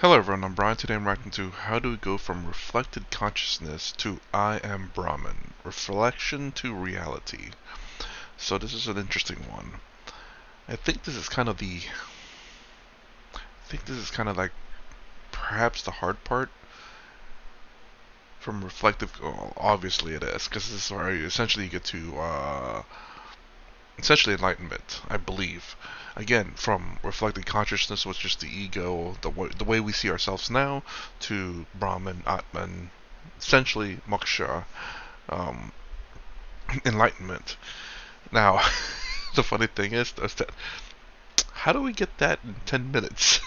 Hello everyone, I'm Brian. Today I'm writing to How Do We Go From Reflected Consciousness to I Am Brahman? Reflection to Reality. So this is an interesting one. I think this is kind of the I think this is kind of like perhaps the hard part from reflective. Well, obviously it is, because this is where you essentially get to essentially enlightenment, I believe. Again, from reflected consciousness, which is the ego, the way we see ourselves now, to Brahman, Atman, essentially moksha, um, enlightenment. Now, the funny thing is that how do we get that in 10 minutes?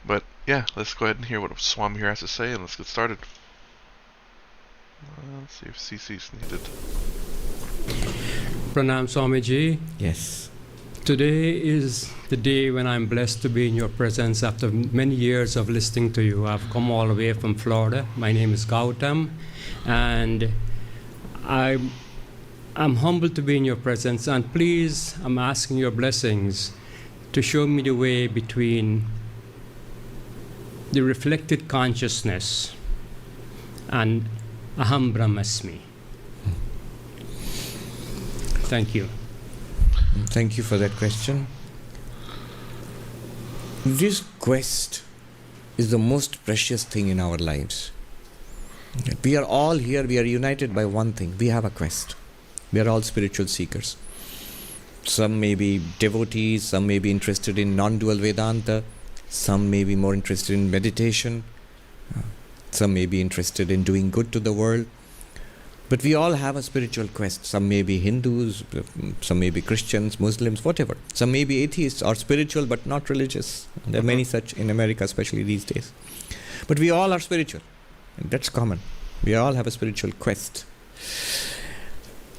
But yeah, let's go ahead and hear what Swami here has to say, and let's get started. Let's see if CC is needed. Pranam Swamiji. Yes. Today is the day when I'm blessed to be in your presence after many years of listening to you. I've come all the way from Florida. My name is Gautam, and I'm humbled to be in your presence. And please, I'm asking your blessings to show me the way between the reflected consciousness and Aham Brahmasmi. Thank you. Thank you for that question. This quest is the most precious thing in our lives. We are all here, we are united by one thing. We have a quest. We are all spiritual seekers. Some may be devotees, some may be interested in non-dual Vedanta, some may be more interested in meditation, some may be interested in doing good to the world. But we all have a spiritual quest. Some may be Hindus, some may be Christians, Muslims, whatever. Some may be atheists or spiritual but not religious. There are many such in America, especially these days. But we all are spiritual. And that's common. We all have a spiritual quest.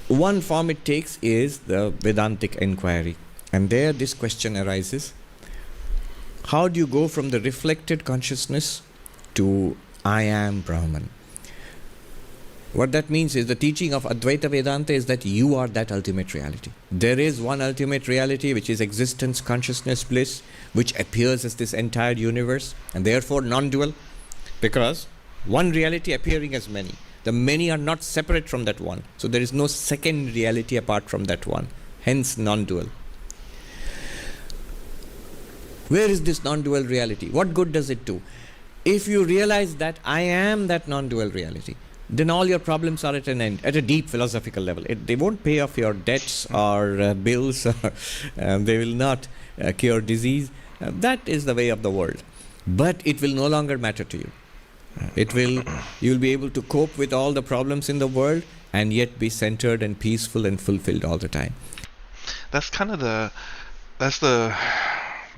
One form it takes is the Vedantic inquiry. And there this question arises. How do you go from the reflected consciousness to I am Brahman? What that means is the teaching of Advaita Vedanta is that you are that ultimate reality. There is one ultimate reality which is existence, consciousness, bliss, which appears as this entire universe and therefore non-dual, because one reality appearing as many. The many are not separate from that one. So there is no second reality apart from that one. Hence non-dual. Where is this non-dual reality? What good does it do? If you realize that I am that non-dual reality, then all your problems are at an end, at a deep philosophical level. They won't pay off your debts or bills, or, they will not cure disease. That is the way of the world. But it will no longer matter to you. You'll be able to cope with all the problems in the world and yet be centered and peaceful and fulfilled all the time. That's kind of that's the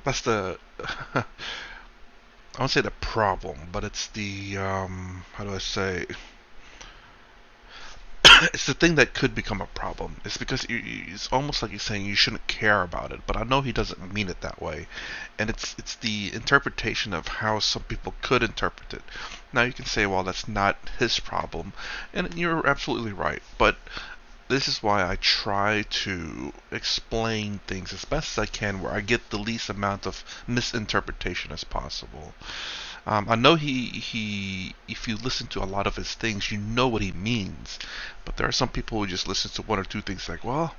I won't say the problem, but it's the how do I say? It's the thing that could become a problem. It's because it's almost like he's saying you shouldn't care about it, but I know he doesn't mean it that way, and it's the interpretation of how some people could interpret it. Now you can say, well, that's not his problem, and you're absolutely right, but this is why I try to explain things as best as I can where I get the least amount of misinterpretation as possible. I know if you listen to a lot of his things, you know what he means. But there are some people who just listen to one or two things like, well,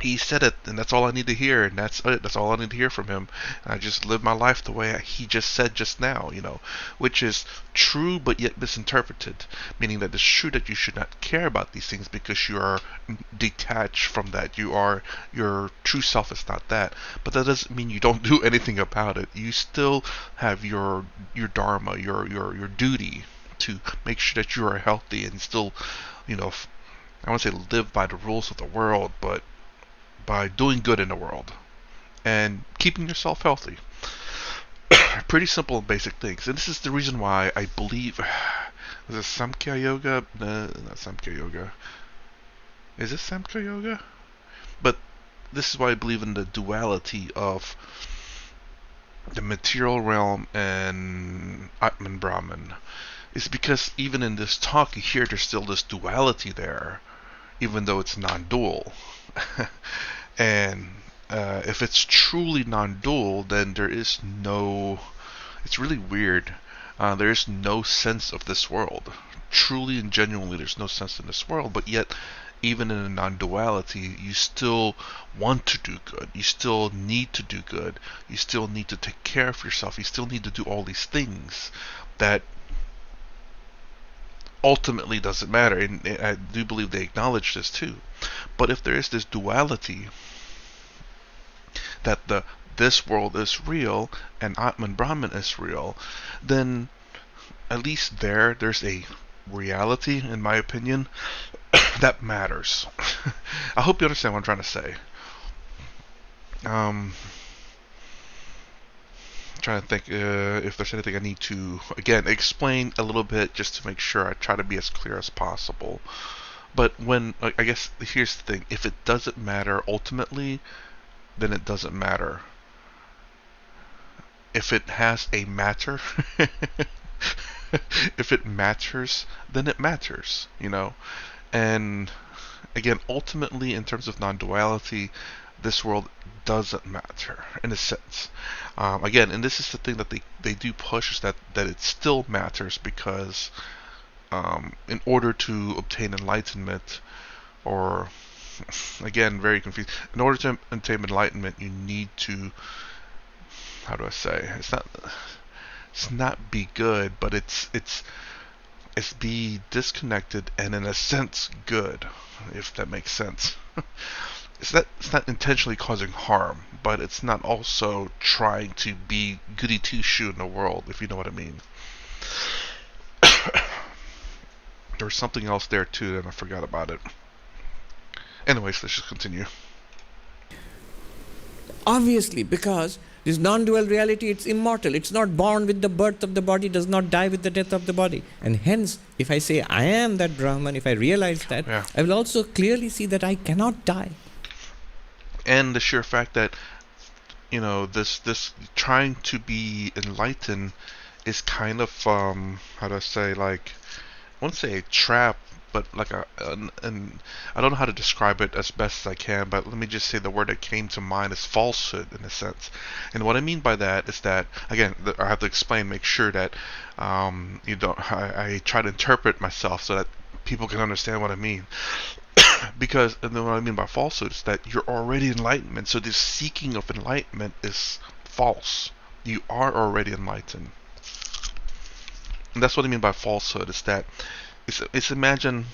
he said it, and that's all I need to hear, and that's it. That's all I need to hear from him. And I just live my life the way he just said just now, which is true but yet misinterpreted. Meaning that it's true that you should not care about these things because you are detached from that. Your true self is not that. But that doesn't mean you don't do anything about it. You still have your dharma, your duty to make sure that you are healthy and still, I won't say live by the rules of the world, but by doing good in the world and keeping yourself healthy. Pretty simple and basic things. And this is the reason why I believe. Is it Samkhya Yoga? No, not Samkhya Yoga. Is it Samkhya Yoga? But this is why I believe in the duality of the material realm and Atman Brahman. It's because even in this talk, you hear there's still this duality there, even though it's non-dual. And if it's truly non-dual, then there is no It's really weird. There's no sense of this world. Truly and genuinely, there's no sense in this world, but yet, even in a non duality, you still want to do good. You still need to do good. You still need to take care of yourself. You still need to do all these things that ultimately doesn't matter. And I do believe they acknowledge this too. But if there is this duality, that this world is real and Atman Brahman is real, then at least there's a reality, in my opinion, that matters. I hope you understand what I'm trying to say. Trying to think if there's anything I need to, again, explain a little bit just to make sure I try to be as clear as possible. But I guess here's the thing, if it doesn't matter ultimately, then it doesn't matter. If it has a matter, if it matters, then it matters, And again, ultimately, in terms of non-duality, this world doesn't matter in a sense. Again, and this is the thing that they do push, is that it still matters because in order to obtain enlightenment, or again, very confused, in order to obtain enlightenment, you need to, how do I say? It's not be good, but it's be disconnected and in a sense good, if that makes sense. It's not intentionally causing harm, but it's not also trying to be goody two shoe in the world, if you know what I mean. There was something else there too, and I forgot about it. Anyways, let's just continue. Obviously, because this non-dual reality, it's immortal. It's not born with the birth of the body, does not die with the death of the body. And hence, if I say I am that Brahman, if I realize that, Yeah. I will also clearly see that I cannot die. And the sheer fact that, this trying to be enlightened is kind of, how do I say, like, I wouldn't say a trap, but like and I don't know how to describe it as best as I can, but let me just say the word that came to mind is falsehood, in a sense. And what I mean by that is that, again, I have to explain, make sure that I try to interpret myself so that people can understand what I mean. Because, and then what I mean by falsehood is that you're already enlightenment, so this seeking of enlightenment is false. You are already enlightened. And that's what I mean by falsehood, is that it's imagine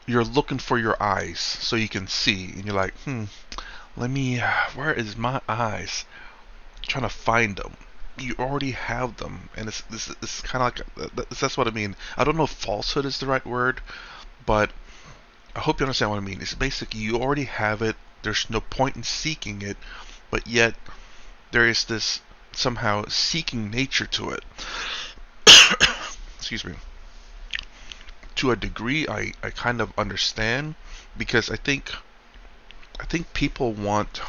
you're looking for your eyes so you can see, and you're like, where is my eyes? Trying to find them. You already have them, and it's kind of like that's what I mean. I don't know if falsehood is the right word, but I hope you understand what I mean. It's basically you already have it. There's no point in seeking it, but yet there is this somehow seeking nature to it. Excuse me. To a degree, I kind of understand, because I think people want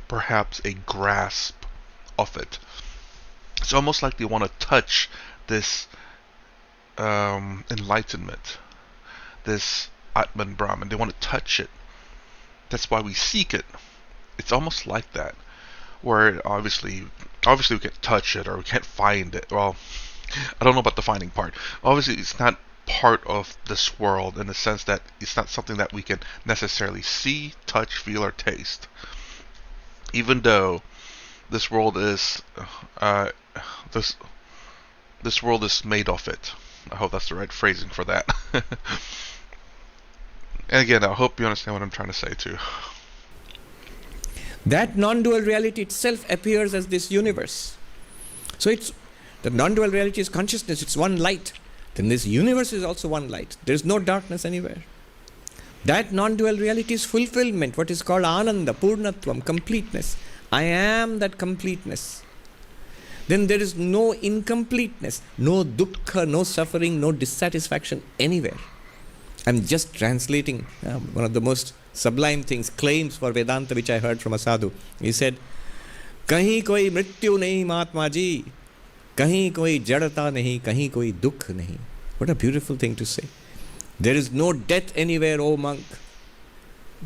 perhaps a grasp of it. It's almost like they want to touch this enlightenment, this Atman Brahman. They want to touch it. That's why we seek it. It's almost like that, where obviously we can't touch it or we can't find it. Well, I don't know about the finding part. Obviously, it's not part of this world in the sense that it's not something that we can necessarily see, touch, feel, or taste. Even though this world is this world is made of it. I hope that's the right phrasing for that. And again, I hope you understand what I'm trying to say too. That non-dual reality itself appears as this universe. So the non-dual reality is consciousness, it's one light. Then this universe is also one light. There is no darkness anywhere. That non-dual reality is fulfillment, what is called ananda, purnatvam, completeness. I am that completeness. Then there is no incompleteness, no dukkha, no suffering, no dissatisfaction anywhere. I'm just translating one of the most sublime things, claims for Vedanta, which I heard from a sadhu. He said, Kahin koi mrityu nahi Mahatma ji, kahin koi jadata nahi, kahin koi dukh nahi. What a beautiful thing to say. There is no death anywhere, O monk.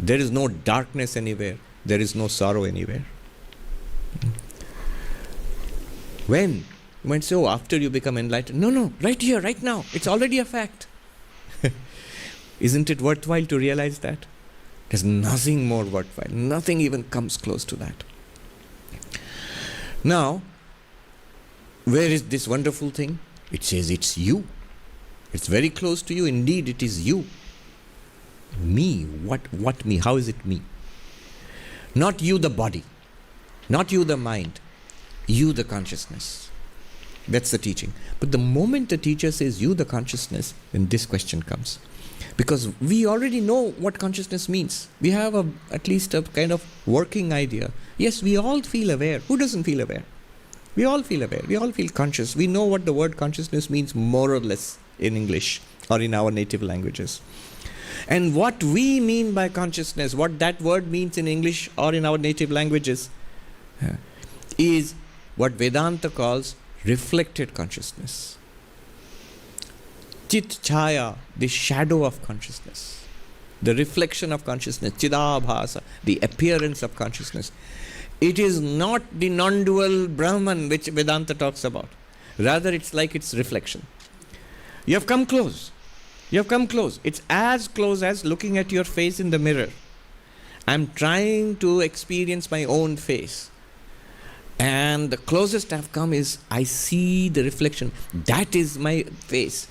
There is no darkness anywhere. There is no sorrow anywhere. When? You might say, oh, after you become enlightened. No, right here, right now. It's already a fact. Isn't it worthwhile to realize that? There's nothing more worthwhile. Nothing even comes close to that. Now, where is this wonderful thing? It says it's you. It's very close to you. Indeed, it is you. Me. What me? How is it me? Not you, the body. Not you, the mind. You, the consciousness. That's the teaching. But the moment the teacher says you, the consciousness, then this question comes. Because we already know what consciousness means. We have at least a kind of working idea. Yes, we all feel aware. Who doesn't feel aware? We all feel aware. We all feel conscious. We know what the word consciousness means more or less in English or in our native languages. And what we mean by consciousness, what that word means in English or in our native languages, is what Vedanta calls reflected consciousness. Chit Chaya, the shadow of consciousness, the reflection of consciousness, Chidabhasa, the appearance of consciousness. It is not the non-dual Brahman which Vedanta talks about. Rather, it's like its reflection. You have come close. You have come close. It's as close as looking at your face in the mirror. I'm trying to experience my own face. And the closest I've come is I see the reflection. That is my face.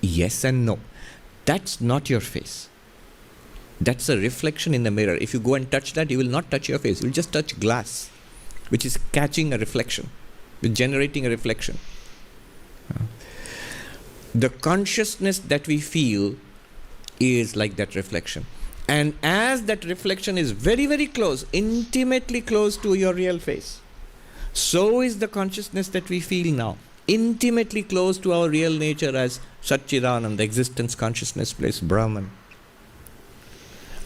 Yes and no. That's not your face. That's a reflection in the mirror. If you go and touch that, you will not touch your face. You will just touch glass, which is catching a reflection, generating a reflection. The consciousness that we feel is like that reflection. And as that reflection is very, very close, intimately close to your real face, so is the consciousness that we feel now, intimately close to our real nature as Satchidananda, existence, consciousness, place, Brahman.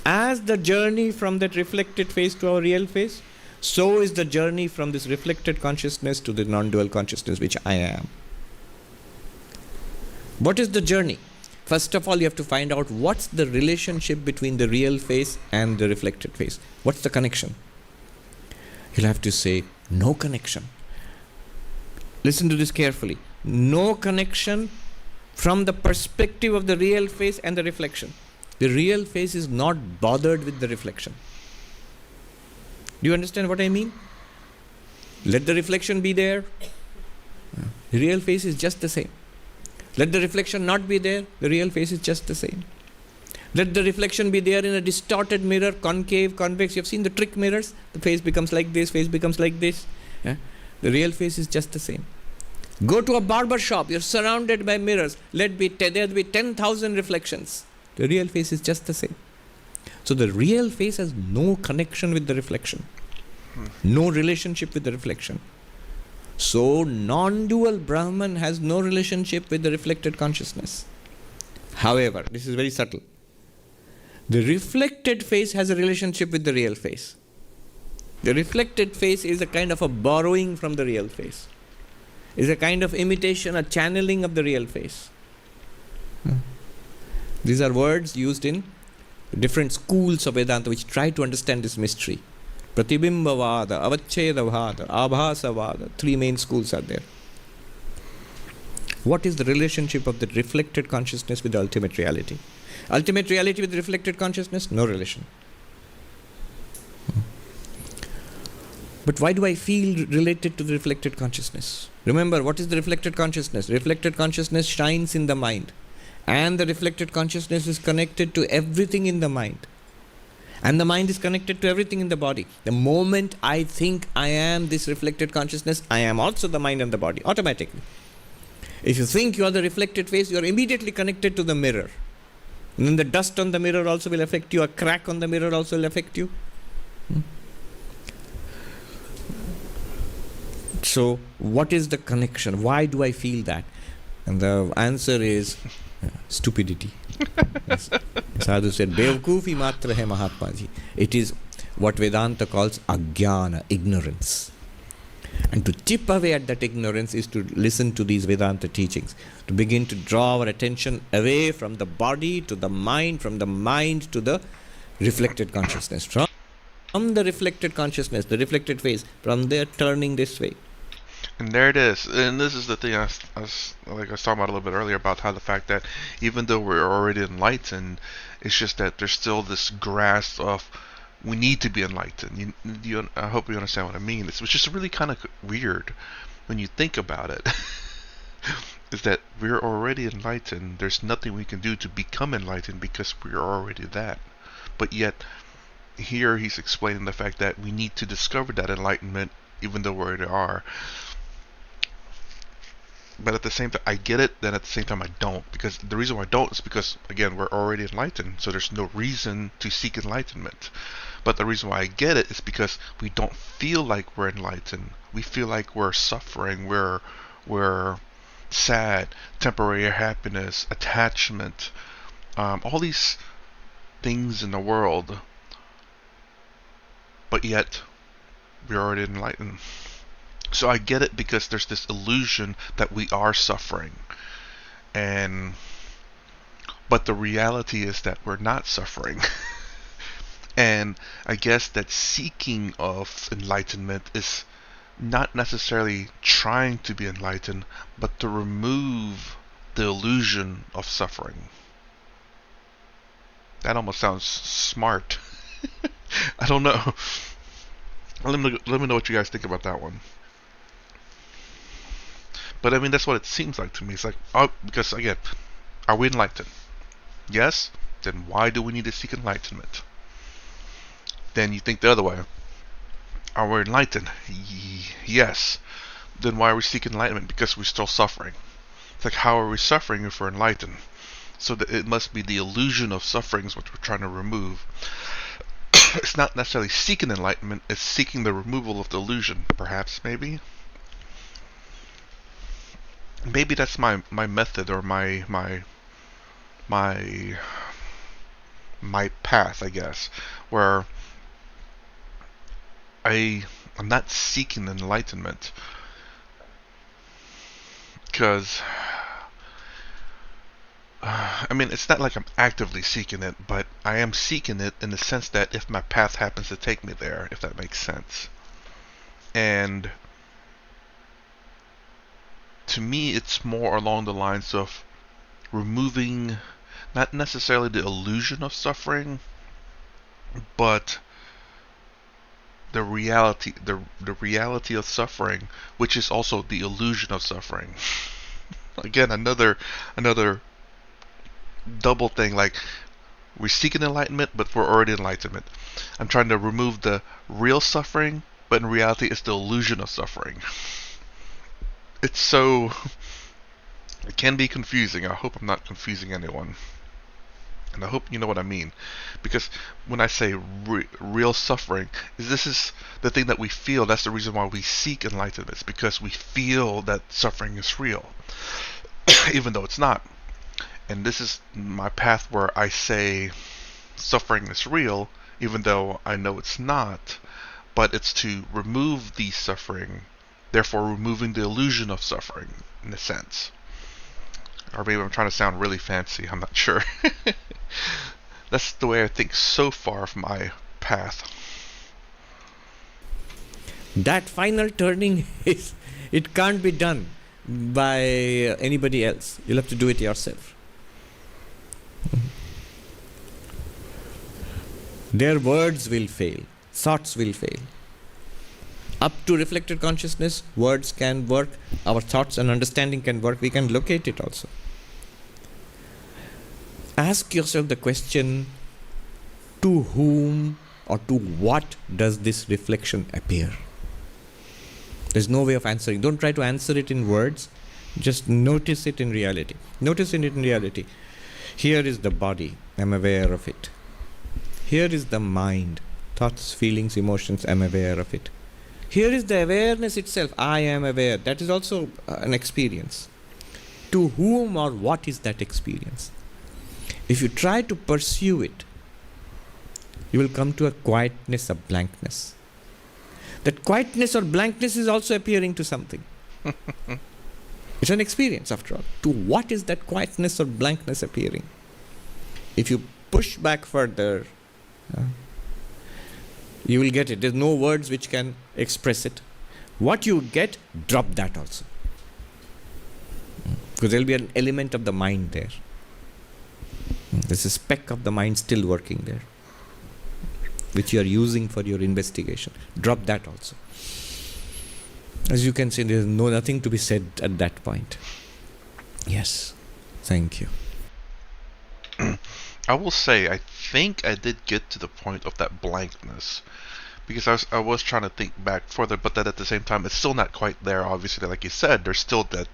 As the journey from that reflected face to our real face, so is the journey from this reflected consciousness to the non-dual consciousness which I am. What is the journey? First of all, you have to find out what's the relationship between the real face and the reflected face. What's the connection? You'll have to say, no connection. Listen to this carefully. No connection from the perspective of the real face and the reflection. The real face is not bothered with the reflection. Do you understand what I mean? Let the reflection be there. The real face is just the same. Let the reflection not be there. The real face is just the same. Let the reflection be there in a distorted mirror, concave, convex. You have seen the trick mirrors. The face becomes like this, face becomes like this. Yeah? The real face is just the same. Go to a barber shop. You're surrounded by mirrors. There'll be 10,000 reflections. The real face is just the same. So the real face has no connection with the reflection. No relationship with the reflection. So non-dual Brahman has no relationship with the reflected consciousness. However, this is very subtle. The reflected face has a relationship with the real face. The reflected face is a kind of a borrowing from the real face. Is a kind of imitation, a channeling of the real face. These are words used in different schools of Vedanta which try to understand this mystery. Pratibimbavada, Avachedavada, Abhasavada. 3 main schools are there. What is the relationship of the reflected consciousness with the ultimate reality? Ultimate reality with the reflected consciousness? No relation. But why do I feel related to the reflected consciousness? Remember, what is the reflected consciousness? Reflected consciousness shines in the mind. And the reflected consciousness is connected to everything in the mind. And the mind is connected to everything in the body. The moment I think I am this reflected consciousness, I am also the mind and the body, automatically. If you think you are the reflected face, you are immediately connected to the mirror. And then the dust on the mirror also will affect you. A crack on the mirror also will affect you. So, what is the connection? Why do I feel that? And the answer is stupidity. Sadhu said, Bevkufi matra hai Mahatma ji. It is what Vedanta calls ajnana, ignorance. And to chip away at that ignorance is to listen to these Vedanta teachings, to begin to draw our attention away from the body to the mind, from the mind to the reflected consciousness. From the reflected consciousness, the reflected face, from there turning this way. And there it is. And this is the thing like I was talking about a little bit earlier about how the fact that even though we're already enlightened, it's just that there's still this grasp of we need to be enlightened. I hope you understand what I mean. It's just really kind of weird when you think about it. Is that we're already enlightened. There's nothing we can do to become enlightened because we're already that. But yet, here he's explaining the fact that we need to discover that enlightenment even though we already are. But at the same time, I get it, then at the same time I don't. Because the reason why I don't is because, again, we're already enlightened, so there's no reason to seek enlightenment. But the reason why I get it is because we don't feel like we're enlightened. We feel like we're suffering, we're sad, temporary happiness, attachment, all these things in the world, but yet we're already enlightened. So I get it because there's this illusion that we are suffering, but the reality is that we're not suffering. And I guess that seeking of enlightenment is not necessarily trying to be enlightened, but to remove the illusion of suffering. That almost sounds smart. I don't know. Let me know what you guys think about that one. But I mean, that's what it seems like to me. It's like, oh, because again, are we enlightened? Yes? Then why do we need to seek enlightenment? Then you think the other way. Are we enlightened? Yes. Then why are we seeking enlightenment? Because we're still suffering. It's like, how are we suffering if we're enlightened? So that it must be the illusion of suffering is what we're trying to remove. It's not necessarily seeking enlightenment, it's seeking the removal of the illusion, perhaps, maybe? Maybe that's my method or my path, I guess, where I'm not seeking enlightenment because I mean, it's not like I'm actively seeking it, but I am seeking it in the sense that if my path happens to take me there, if that makes sense. And to me, it's more along the lines of removing not necessarily the illusion of suffering, but the reality of suffering, which is also the illusion of suffering. Again, another double thing, like we're seeking enlightenment, but we're already enlightenment. I'm trying to remove the real suffering, but in reality it's the illusion of suffering. It can be confusing. I hope I'm not confusing anyone. And I hope you know what I mean. Because when I say real suffering, this is the thing that we feel. That's the reason why we seek enlightenment. It's because we feel that suffering is real, even though it's not. And this is my path where I say suffering is real, even though I know it's not. But it's to remove the suffering, therefore removing the illusion of suffering, in a sense. Or maybe I'm trying to sound really fancy, I'm not sure. That's the way I think so far of my path. That final turning it can't be done by anybody else. You'll have to do it yourself. Their words will fail, thoughts will fail. Up to reflected consciousness, words can work, our thoughts and understanding can work, we can locate it also. Ask yourself the question, to whom or to what does this reflection appear? There's no way of answering. Don't try to answer it in words, just notice it in reality. Notice it in reality. Here is the body, I'm aware of it. Here is the mind, thoughts, feelings, emotions, I'm aware of it. Here is the awareness itself, I am aware. That is also an experience. To whom or what is that experience? If you try to pursue it, you will come to a quietness, a blankness. That quietness or blankness is also appearing to something. It's an experience after all. To what is that quietness or blankness appearing? If you push back further, You will get it. There's no words which can express it. What you get, drop that also. Because there will be an element of the mind there. There's a speck of the mind still working there, which you are using for your investigation. Drop that also. As you can see, there is nothing to be said at that point. Yes. Thank you. I will say, I think I did get to the point of that blankness, because I was trying to think back further, but then at the same time, it's still not quite there. Obviously, like you said, there's still that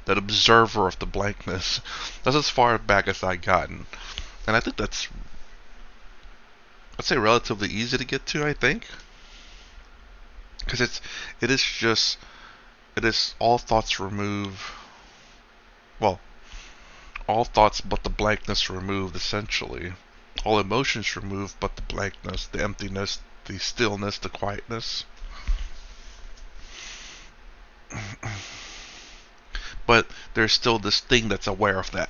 observer of the blankness. That's as far back as I've gotten, and I think that's, I'd say, relatively easy to get to. I think, because it is all thoughts remove. Well, all thoughts but the blankness removed, essentially. All emotions removed but the blankness, the emptiness, the stillness, the quietness. But there's still this thing that's aware of that.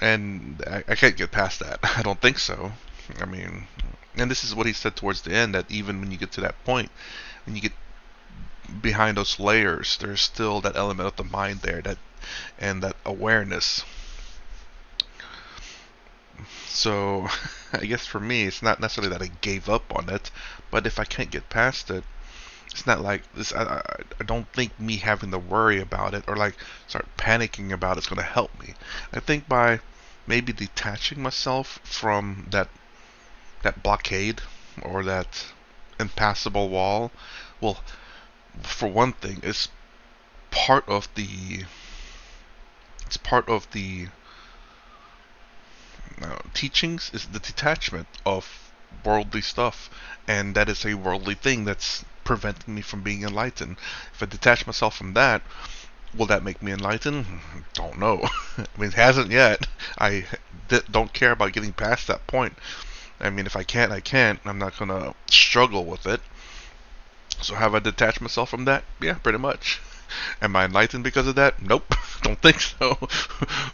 And I can't get past that. I don't think so. I mean, and this is what he said towards the end, that even when you get to that point, when you get behind those layers, there's still that element of the mind there, and that awareness. So I guess for me, it's not necessarily that I gave up on it, but if I can't get past it, it's not like this. I don't think me having to worry about it or like start panicking about it's going to help me. I think by maybe detaching myself from that blockade or that impassable wall, well, for one thing, it's part of the teachings is the detachment of worldly stuff, and that is a worldly thing that's preventing me from being enlightened. If I detach myself from that, will that make me enlightened? Don't know. I mean, it hasn't yet. I don't care about getting past that point. I mean, if I can't, I can't. I'm not gonna struggle with it. So have I detached myself from that? Yeah, pretty much. Am I enlightened because of that? Nope, don't think so.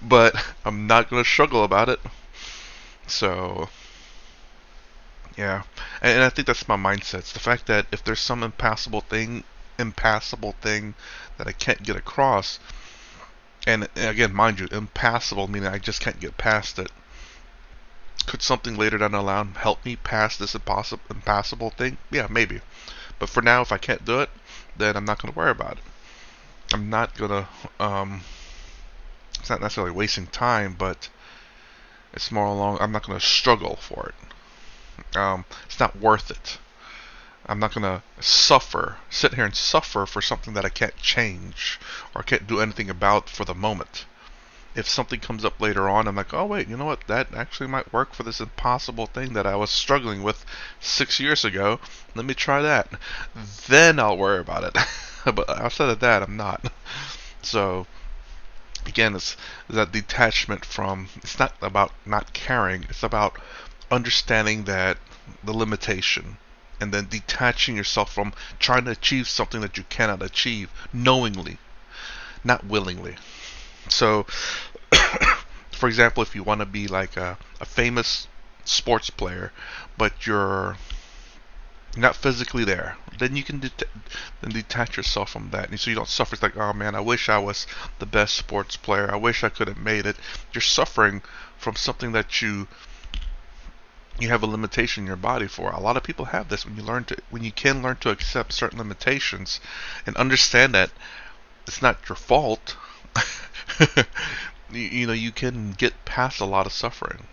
But I'm not gonna struggle about it. So, yeah, and I think that's my mindset. It's the fact that if there's some impassable thing that I can't get across, and again, mind you, impassable meaning I just can't get past it. Could something later down the line help me pass this impassable thing? Yeah, maybe. But for now, if I can't do it, then I'm not going to worry about it. I'm not going to, it's not necessarily wasting time, but it's more along, I'm not going to struggle for it. It's not worth it. I'm not going to sit here and suffer for something that I can't change or can't do anything about for the moment. If something comes up later on, I'm like, oh wait, you know what? That actually might work for this impossible thing that I was struggling with 6 years ago. Let me try that. Then I'll worry about it. But outside of that, I'm not. So, again, it's that detachment from, it's not about not caring, it's about understanding that the limitation, and then detaching yourself from trying to achieve something that you cannot achieve knowingly, not willingly. So, for example, if you want to be like a famous sports player, but you're not physically there, then you can then detach yourself from that, and so you don't suffer. It's like, oh man, I wish I was the best sports player. I wish I could have made it. You're suffering from something that you have a limitation in your body for. A lot of people have this. When you can learn to accept certain limitations and understand that it's not your fault. You can get past a lot of suffering.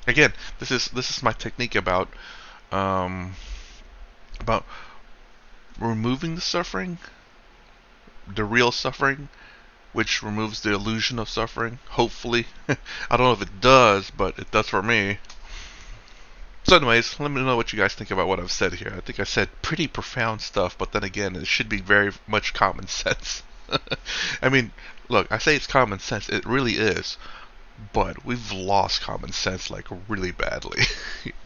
Again, this is my technique about removing the suffering, the real suffering, which removes the illusion of suffering. Hopefully, I don't know if it does, but it does for me. So, anyways, let me know what you guys think about what I've said here. I think I said pretty profound stuff, but then again, it should be very much common sense. I mean, look, I say it's common sense. It really is. But we've lost common sense like really badly,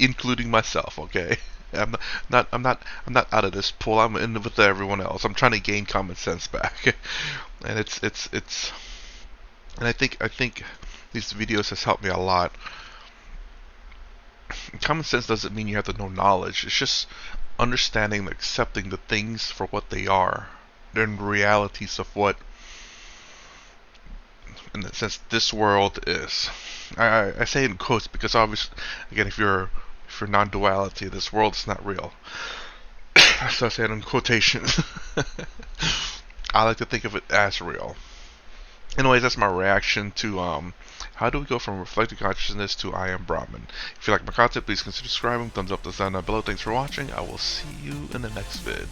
including myself. Okay, I'm not out of this pool. I'm in with everyone else. I'm trying to gain common sense back, and and I think these videos has helped me a lot. Common sense doesn't mean you have to know knowledge. It's just understanding and accepting the things for what they are. They're realities of what, in a sense, this world is. I say in quotes because obviously, again, if you're non-duality, this world is not real. So I say it in quotations. I like to think of it as real. Anyways, that's my reaction to how do we go from reflective consciousness to I am Brahman. If you like my content, please consider subscribing. Thumbs up, thumbs down below. Thanks for watching. I will see you in the next vid.